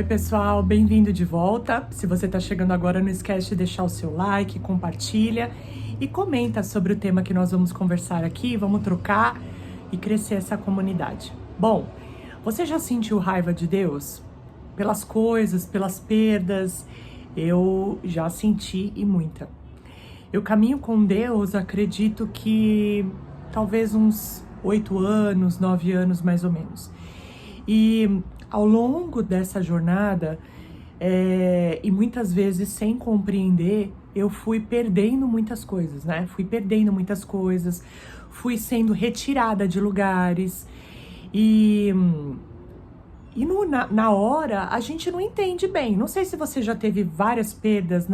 Oi pessoal, bem-vindo de volta. Se você está chegando agora, não esquece de deixar o seu like, compartilha e comenta sobre o tema que nós vamos conversar aqui, vamos trocar e crescer essa comunidade. Bom, você já sentiu raiva de Deus? Pelas coisas, pelas perdas? Eu já senti e muita. Eu caminho com Deus, acredito que talvez uns 8 anos, 9 anos mais ou menos. E ao longo dessa jornada, e muitas vezes sem compreender, eu fui perdendo muitas coisas, né? Fui perdendo muitas coisas, fui sendo retirada de lugares na hora a gente não entende bem. Não sei se você já teve várias perdas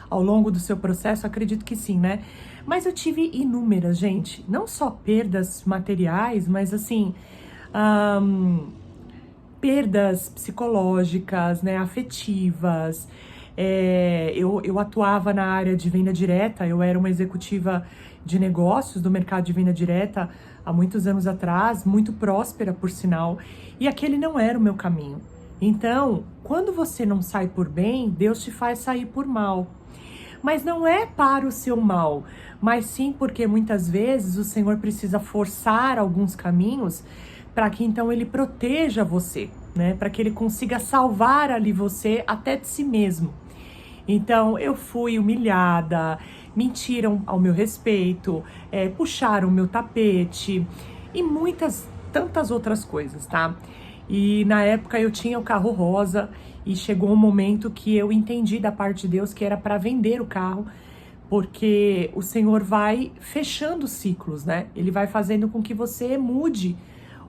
ao longo do seu processo, acredito que sim, né? Mas eu tive inúmeras, gente. Não só perdas materiais, mas assim... perdas psicológicas, né, afetivas. Eu atuava na área de venda direta, eu era uma executiva de negócios do mercado de venda direta há muitos anos atrás, muito próspera, por sinal, e aquele não era o meu caminho. Então, quando você não sai por bem, Deus te faz sair por mal. Mas não é para o seu mal, mas sim porque muitas vezes o Senhor precisa forçar alguns caminhos para que então ele proteja você, né? Para que ele consiga salvar ali você até de si mesmo. Então eu fui humilhada, mentiram ao meu respeito, puxaram o meu tapete e tantas outras coisas, tá? E na época eu tinha o carro rosa e chegou um momento que eu entendi da parte de Deus que era para vender o carro, porque o Senhor vai fechando ciclos, né? Ele vai fazendo com que você mude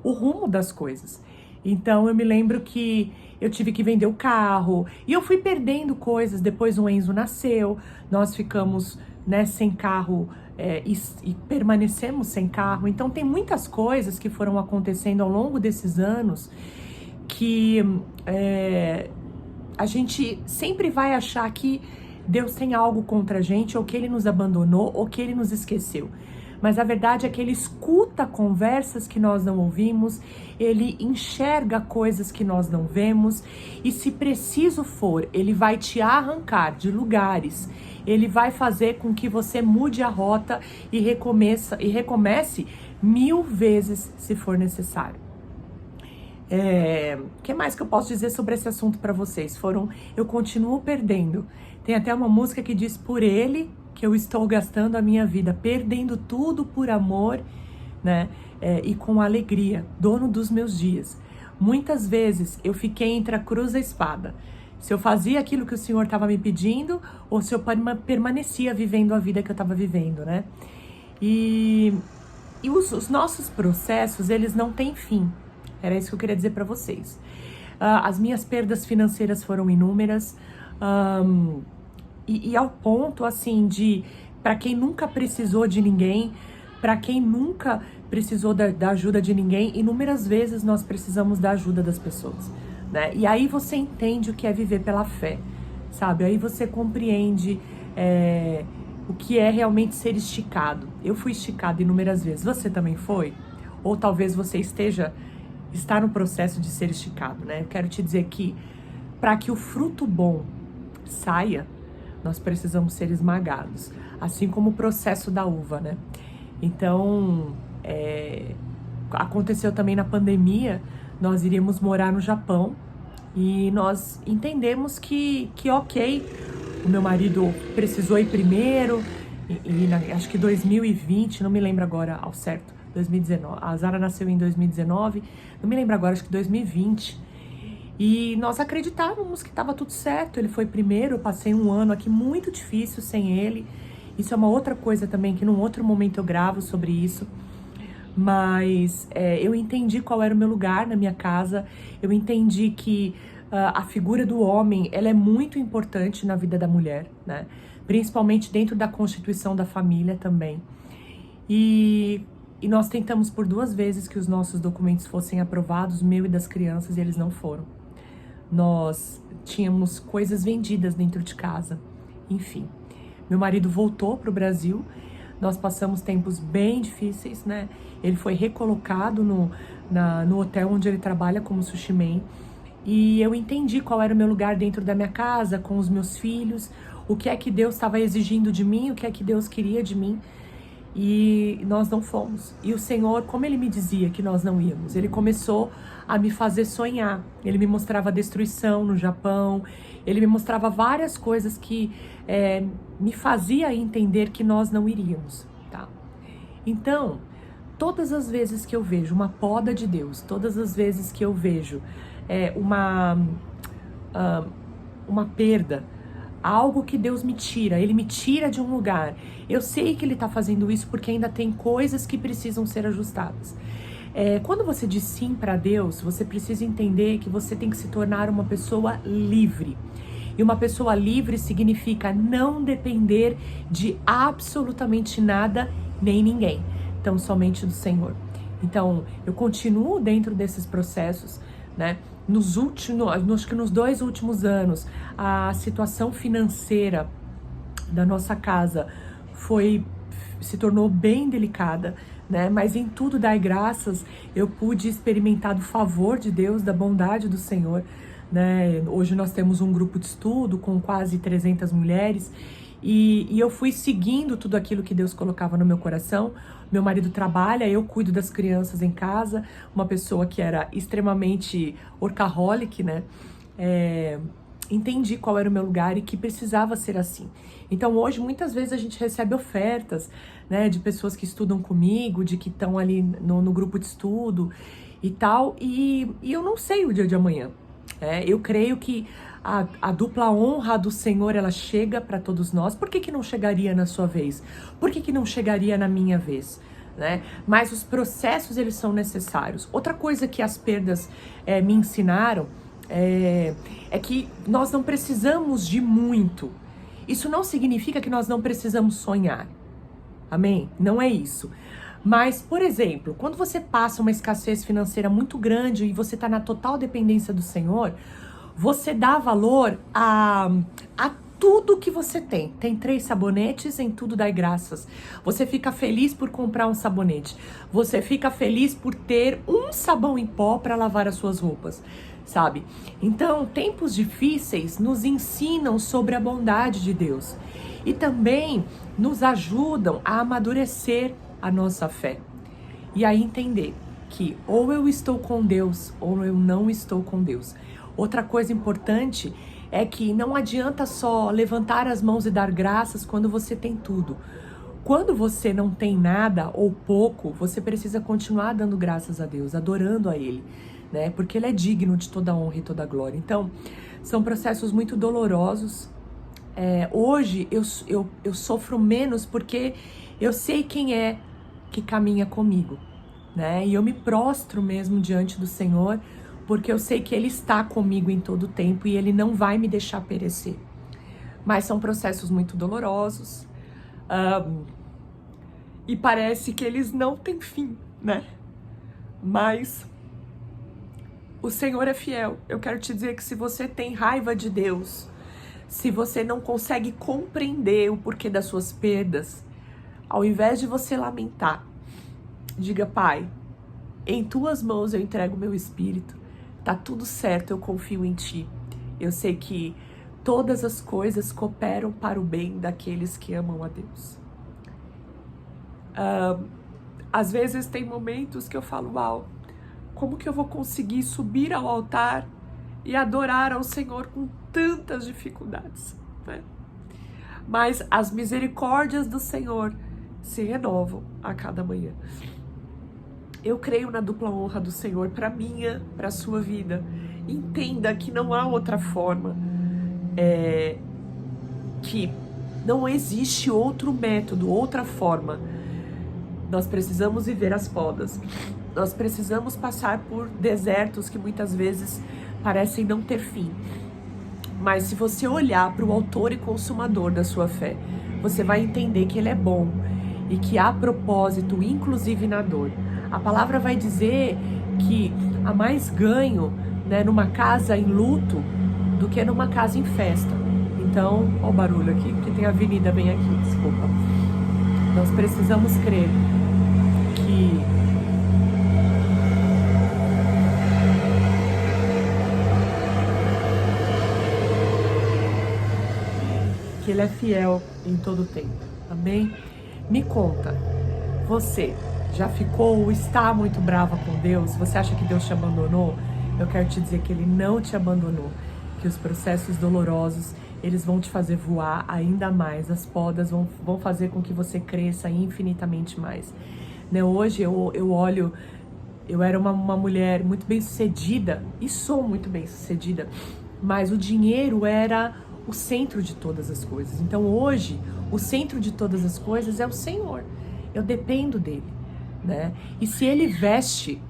o rumo das coisas. Então eu me lembro que eu tive que vender o carro e eu fui perdendo coisas. Depois o Enzo nasceu, nós ficamos, né, sem carro e permanecemos sem carro. Então tem muitas coisas que foram acontecendo ao longo desses anos que a gente sempre vai achar que Deus tem algo contra a gente, ou que ele nos abandonou, ou que ele nos esqueceu. Mas a verdade é que ele escuta conversas que nós não ouvimos, ele enxerga coisas que nós não vemos, e se preciso for, ele vai te arrancar de lugares, ele vai fazer com que você mude a rota e recomece 1000 vezes se for necessário. O que mais que eu posso dizer sobre esse assunto para vocês? Eu continuo perdendo. Tem até uma música que diz: por ele que eu estou gastando a minha vida, perdendo tudo por amor, né? E com alegria, dono dos meus dias. Muitas vezes eu fiquei entre a cruz e a espada. Se eu fazia aquilo que o Senhor estava me pedindo, ou se eu permanecia vivendo a vida que eu estava vivendo, né? E os nossos processos, eles não têm fim. Era isso que eu queria dizer para vocês. As minhas perdas financeiras foram inúmeras, e ao ponto, assim, para quem nunca precisou de ninguém, para quem nunca precisou da ajuda de ninguém, inúmeras vezes nós precisamos da ajuda das pessoas, né? E aí você entende o que é viver pela fé, sabe? Aí você compreende o que é realmente ser esticado. Eu fui esticada inúmeras vezes. Você também foi? Ou talvez você está no processo de ser esticado, né? Eu quero te dizer que para que o fruto bom saia, nós precisamos ser esmagados, assim como o processo da uva, né? Então, aconteceu também na pandemia, nós iríamos morar no Japão e nós entendemos que ok, o meu marido precisou ir primeiro, acho que 2020, não me lembro agora ao certo, 2019, a Zara nasceu em 2019, não me lembro agora, acho que 2020, e nós acreditávamos que estava tudo certo. Ele foi primeiro, eu passei um ano aqui muito difícil sem ele. Isso é uma outra coisa também, que num outro momento eu gravo sobre isso. Mas eu entendi qual era o meu lugar na minha casa. Eu entendi que a figura do homem, ela é muito importante na vida da mulher, né? Principalmente dentro da constituição da família também. E nós tentamos por 2 vezes que os nossos documentos fossem aprovados, meu e das crianças, e eles não foram. Nós tínhamos coisas vendidas dentro de casa, enfim. Meu marido voltou para o Brasil, nós passamos tempos bem difíceis, né? Ele foi recolocado no hotel onde ele trabalha como sushi man, E eu entendi qual era o meu lugar dentro da minha casa, com os meus filhos, o que é que Deus estava exigindo de mim, o que é que Deus queria de mim. E nós não fomos. E o Senhor, como Ele me dizia que nós não íamos, Ele começou a me fazer sonhar. Ele me mostrava a destruição no Japão, Ele me mostrava várias coisas que me fazia entender que nós não iríamos, tá? Então, todas as vezes que eu vejo uma poda de Deus, todas as vezes que eu vejo uma perda, algo que Deus me tira, Ele me tira de um lugar, eu sei que Ele está fazendo isso porque ainda tem coisas que precisam ser ajustadas. Quando você diz sim para Deus, você precisa entender que você tem que se tornar uma pessoa livre. E uma pessoa livre significa não depender de absolutamente nada nem ninguém. Então, somente do Senhor. Então, eu continuo dentro desses processos, né? Acho que nos 2 últimos anos, a situação financeira da nossa casa se tornou bem delicada, né? Mas em tudo dai graças, eu pude experimentar do favor de Deus, da bondade do Senhor, né? Hoje nós temos um grupo de estudo com quase 300 mulheres e eu fui seguindo tudo aquilo que Deus colocava no meu coração. Meu marido trabalha, eu cuido das crianças em casa, uma pessoa que era extremamente workaholic, né? Entendi qual era o meu lugar e que precisava ser assim. Então hoje muitas vezes a gente recebe ofertas, né, de pessoas que estudam comigo, de que estão ali no grupo de estudo e tal, e eu não sei o dia de amanhã. Eu creio que a dupla honra do Senhor, ela chega para todos nós. Por que não chegaria na sua vez? Por que não chegaria na minha vez? Né? Mas os processos, eles são necessários. Outra coisa que as perdas me ensinaram é que nós não precisamos de muito. Isso não significa que nós não precisamos sonhar. Amém? Não é isso. Mas, por exemplo, quando você passa uma escassez financeira muito grande e você está na total dependência do Senhor, você dá valor a tudo que você tem. Tem 3 sabonetes, em tudo dai graças. Você fica feliz por comprar um sabonete. Você fica feliz por ter um sabão em pó para lavar as suas roupas, sabe? Então, tempos difíceis nos ensinam sobre a bondade de Deus. E também nos ajudam a amadurecer a nossa fé. E a entender que ou eu estou com Deus ou eu não estou com Deus. Outra coisa importante é que não adianta só levantar as mãos e dar graças quando você tem tudo. Quando você não tem nada ou pouco, você precisa continuar dando graças a Deus, adorando a Ele, né? Porque Ele é digno de toda honra e toda glória. Então, são processos muito dolorosos. Hoje eu sofro menos porque eu sei quem é que caminha comigo, né? E eu me prostro mesmo diante do Senhor, porque eu sei que Ele está comigo em todo o tempo e Ele não vai me deixar perecer. Mas são processos muito dolorosos e parece que eles não têm fim, né? Mas o Senhor é fiel. Eu quero te dizer que se você tem raiva de Deus, se você não consegue compreender o porquê das suas perdas, ao invés de você lamentar, diga: Pai, em Tuas mãos eu entrego meu espírito. Tá tudo certo, eu confio em Ti. Eu sei que todas as coisas cooperam para o bem daqueles que amam a Deus. Às vezes tem momentos que eu falo: uau, como que eu vou conseguir subir ao altar e adorar ao Senhor com tantas dificuldades, né? Mas as misericórdias do Senhor se renovam a cada manhã. Eu creio na dupla honra do Senhor para minha, para a sua vida. Entenda que não há outra forma, que não existe outro método, outra forma. Nós precisamos viver as podas. Nós precisamos passar por desertos que muitas vezes parecem não ter fim. Mas se você olhar para o autor e consumador da sua fé, você vai entender que Ele é bom e que há propósito, inclusive na dor. A palavra vai dizer que há mais ganho, né, numa casa em luto do que numa casa em festa. Então, olha o barulho aqui, porque tem a avenida bem aqui, desculpa. Nós precisamos crer que que Ele é fiel em todo o tempo. Amém? Me conta, você já ficou ou está muito brava com Deus? Você acha que Deus te abandonou? Eu quero te dizer que Ele não te abandonou, que os processos dolorosos, eles vão te fazer voar ainda mais, as podas vão fazer com que você cresça infinitamente mais. Né? Hoje eu olho, eu era uma mulher muito bem sucedida, e sou muito bem sucedida, mas o dinheiro era o centro de todas as coisas. Então hoje, o centro de todas as coisas é o Senhor. Eu dependo dele, né? E se ele veste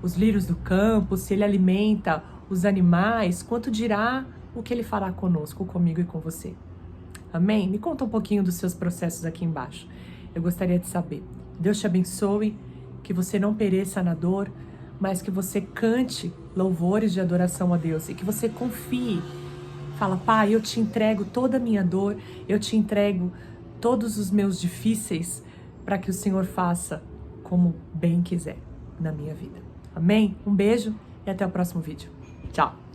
os lírios do campo, se ele alimenta os animais, quanto dirá o que ele fará conosco, comigo e com você? Amém? Me conta um pouquinho dos seus processos aqui embaixo. Eu gostaria de saber. Deus te abençoe, que você não pereça na dor, mas que você cante louvores de adoração a Deus e que você confie. Fala, Pai, eu te entrego toda a minha dor, eu te entrego todos os meus difíceis, para que o Senhor faça como bem quiser na minha vida. Amém? Um beijo e até o próximo vídeo. Tchau!